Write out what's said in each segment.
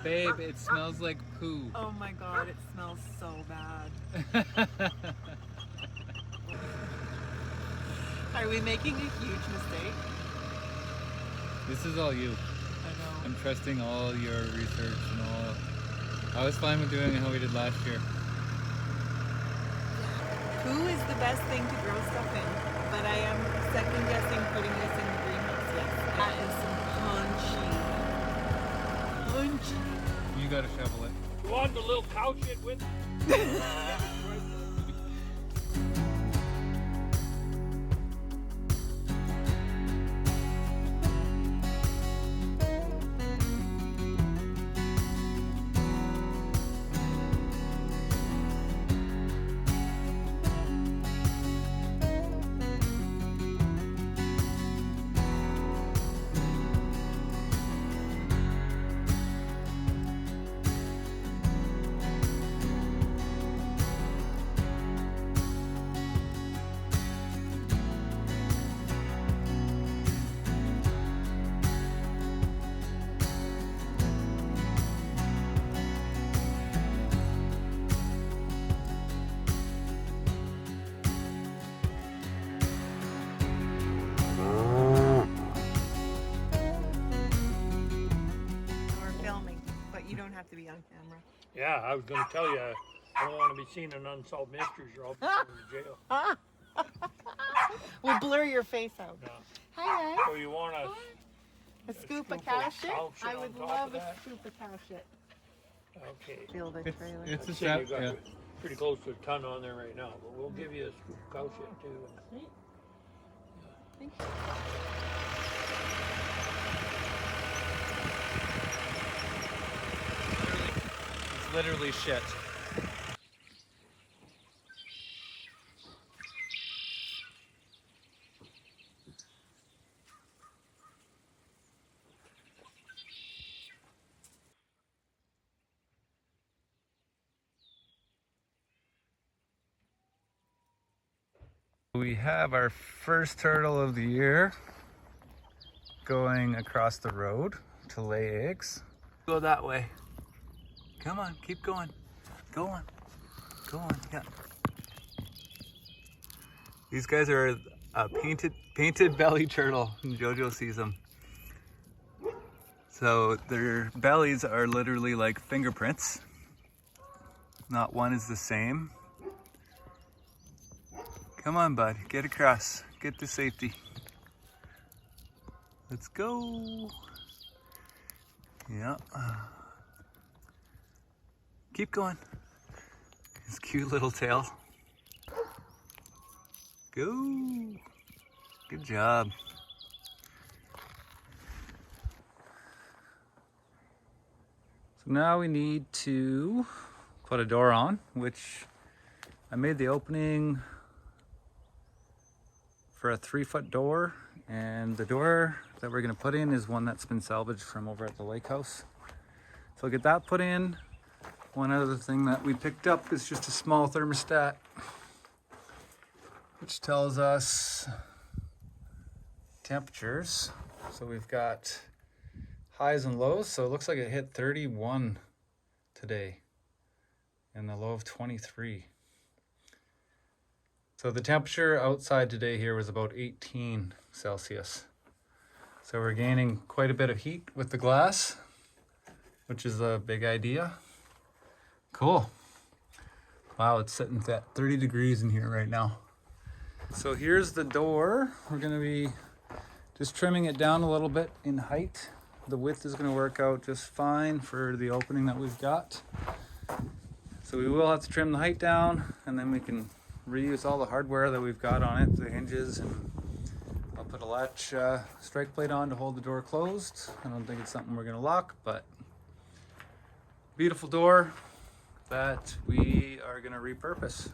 Babe, it smells like poo. Oh my god, it smells so bad. Are we making a huge mistake? This is all you. I know. I'm trusting all your research and all. I was fine with doing it how we did last year. Poo is the best thing to grow stuff in, but I am second guessing putting this in the greenhouse. Yes, that is some punchy. You gotta shovel it. You want the little cow shit with? To be on camera. Yeah, I was going to tell you, I don't want to be seen in Unsolved Mysteries or I'll be going to jail. We'll blur your face out. No. Hi, So you want a scoop of cow shit? I would love a scoop of cow shit. Okay. Feel the trailer. It's a You set, got yeah. pretty close to a ton on there right now, but we'll give you a scoop of cow shit too. Thank you. It's literally shit. We have our first turtle of the year going across the road to lay eggs. Go that way. Come on, keep going. Go on. Go on, yeah. These guys are a painted belly turtle, and Jojo sees them. So their bellies are literally like fingerprints. Not one is the same. Come on, bud, get across, get to safety. Let's go. Yeah. Keep going. His cute little tail. Go. Good job. So now we need to put a door on, which I made the opening for a 3-foot door, and the door that we're going to put in is one that's been salvaged from over at the lake house. So I'll get that put in. One other thing that we picked up is just a small thermostat, which tells us temperatures. So we've got highs and lows. So it looks like it hit 31 today and the low of 23. So the temperature outside today here was about 18 Celsius. So we're gaining quite a bit of heat with the glass, which is a big idea. Cool. Wow, it's sitting at 30 degrees in here right now. So here's the door. We're gonna be just trimming it down a little bit in height. The width is gonna work out just fine for the opening that we've got. So we will have to trim the height down, and then we can reuse all the hardware that we've got on it, the hinges, and I'll put a latch strike plate on to hold the door closed. I don't think it's something we're gonna lock, but beautiful door that we are gonna repurpose.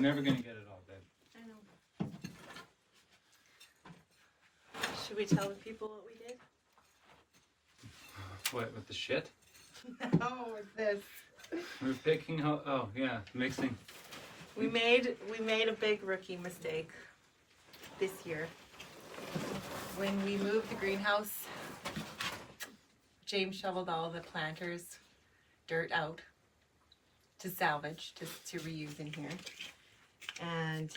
never gonna get it all, babe. I know. Should we tell the people what we did? What, with the shit? No, with this. We're picking out, oh yeah, mixing. We made a big rookie mistake this year. When we moved the greenhouse, James shoveled all the planters' dirt out to salvage, to reuse in here. And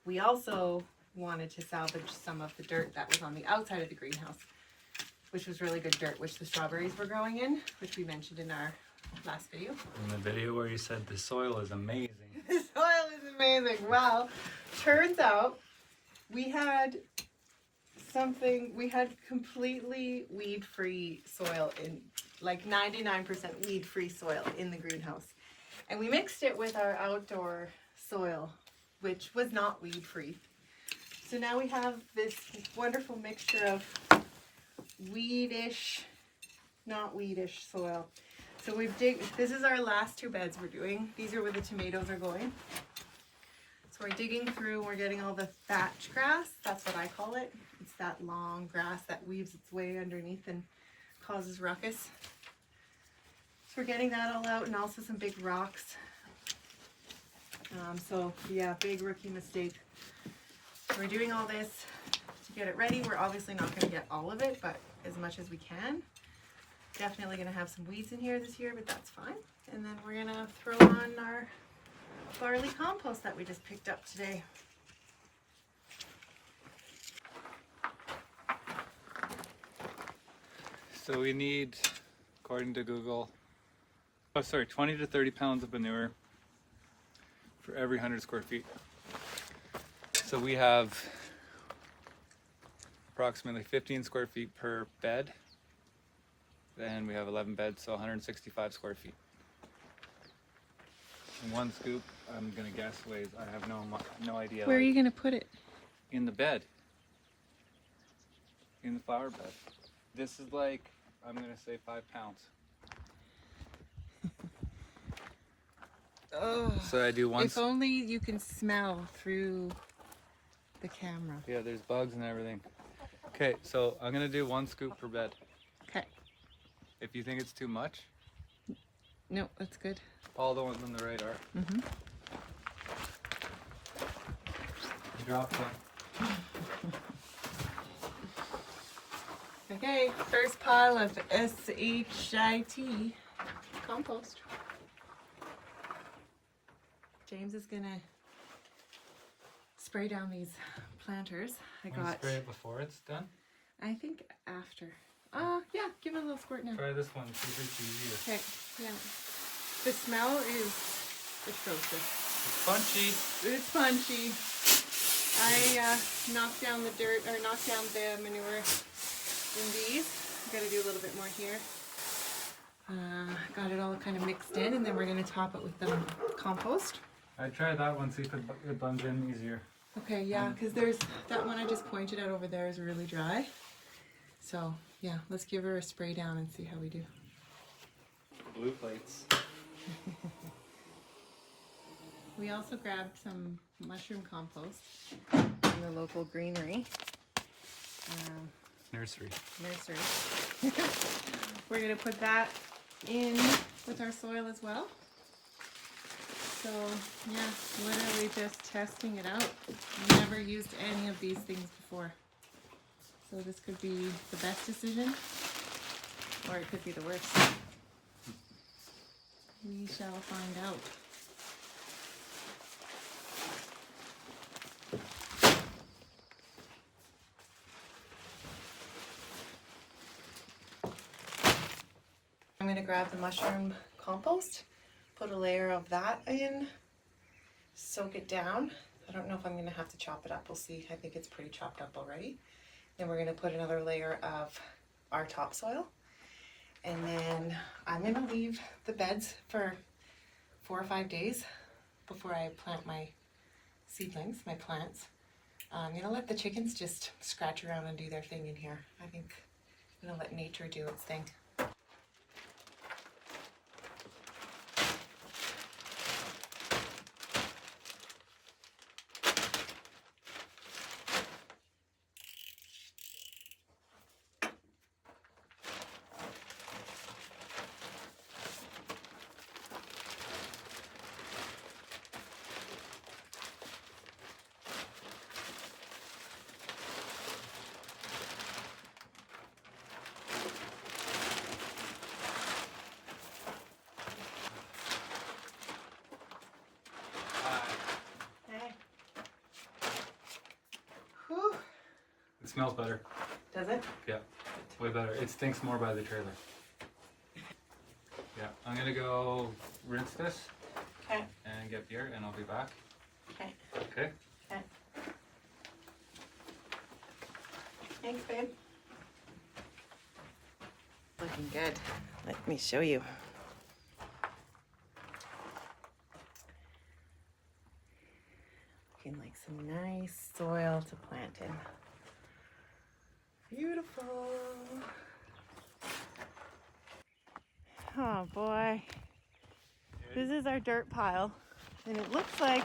we also wanted to salvage some of the dirt that was on the outside of the greenhouse, which was really good dirt, which the strawberries were growing in, which we mentioned in our last video. In the video where you said the soil is amazing. The soil is amazing. Well, turns out we had completely weed-free soil in, like 99% weed-free soil in the greenhouse. And we mixed it with our outdoor soil, which was not weed-free. So now we have this wonderful mixture of weedish, not weedish soil. So this is our last two beds we're doing. These are where the tomatoes are going. So we're digging through, we're getting all the thatch grass, that's what I call it. It's that long grass that weaves its way underneath and causes ruckus. So we're getting that all out, and also some big rocks. So yeah, big rookie mistake. We're doing all this to get it ready. We're obviously not going to get all of it, but as much as we can. Definitely going to have some weeds in here this year, but that's fine. And then we're going to throw on our barley compost that we just picked up today. So we need, according to Google, 20 to 30 pounds of manure for every 100 square feet. So we have approximately 15 square feet per bed. Then we have 11 beds, so 165 square feet. And one scoop, I'm gonna guess, weighs, I have no idea. Where are you going to put it? In the bed. In the flower bed. This is like, I'm gonna say 5 pounds. Oh, So I do one. if only you can smell through the camera. Yeah, there's bugs and everything. Okay, so I'm gonna do 1 scoop per bed. Okay. If you think it's too much, No, that's good. all the ones on the right are. Mm-hmm. You dropped one. Okay, first pile of SHIT compost. James is gonna spray down these planters. I Wanna got, spray it before it's done? I think after. Yeah, give it a little squirt now. Try this one, see if it's easier. Okay, yeah. The smell is atrocious. It's punchy. It's punchy. I knocked down the dirt, or knocked down the manure in these. Got to do a little bit more here. Got it all kind of mixed in, and then we're going to top it with the compost. I tried that one, see if it blends in easier. Okay, yeah, because there's that one I just pointed out over there is really dry. So yeah, let's give her a spray down and see how we do. Blue plates. We also grabbed some mushroom compost from the local greenery. Nursery. Nursery. We're going to put that in with our soil as well. So yeah, literally just testing it out. Never used any of these things before. So this could be the best decision, or it could be the worst. We shall find out. I'm going to grab the mushroom compost, put a layer of that in, soak it down. I don't know if I'm going to have to chop it up. We'll see. I think it's pretty chopped up already. Then we're going to put another layer of our topsoil. And then I'm going to leave the beds for 4 or 5 days before I plant my seedlings, my plants. I'm going to let the chickens just scratch around and do their thing in here. I think I'm going to let nature do its thing. It smells better. Does it? Yeah, way better. It stinks more by the trailer. Yeah, I'm gonna go rinse this Okay. and get beer, and I'll be back. Okay. Okay? Okay. Thanks, babe. Looking good. Let me show you. Looking like some nice soil to plant in. Beautiful. Oh boy. This is our dirt pile. And it looks like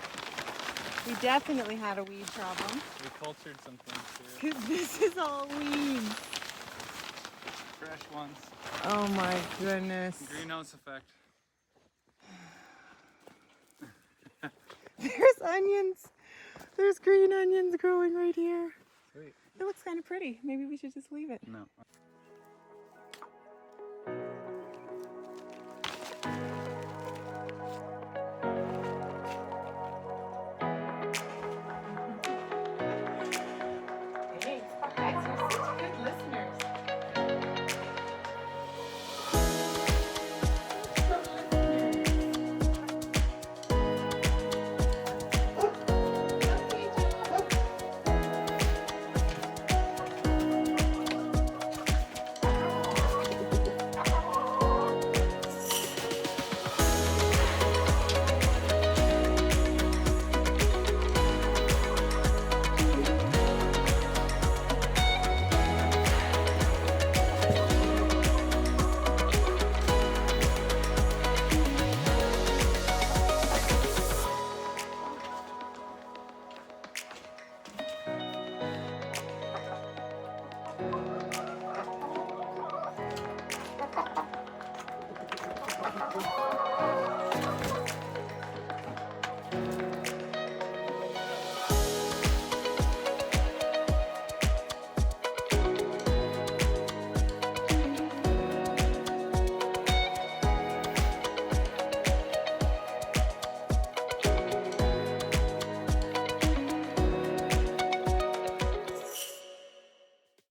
we definitely had a weed problem. We cultured some things too. Because this is all weeds. Fresh ones. Oh my goodness. Greenhouse effect. There's onions. There's green onions growing right here. Sweet. It looks kind of pretty. Maybe we should just leave it. No. Thanks, guys. You're such good listeners.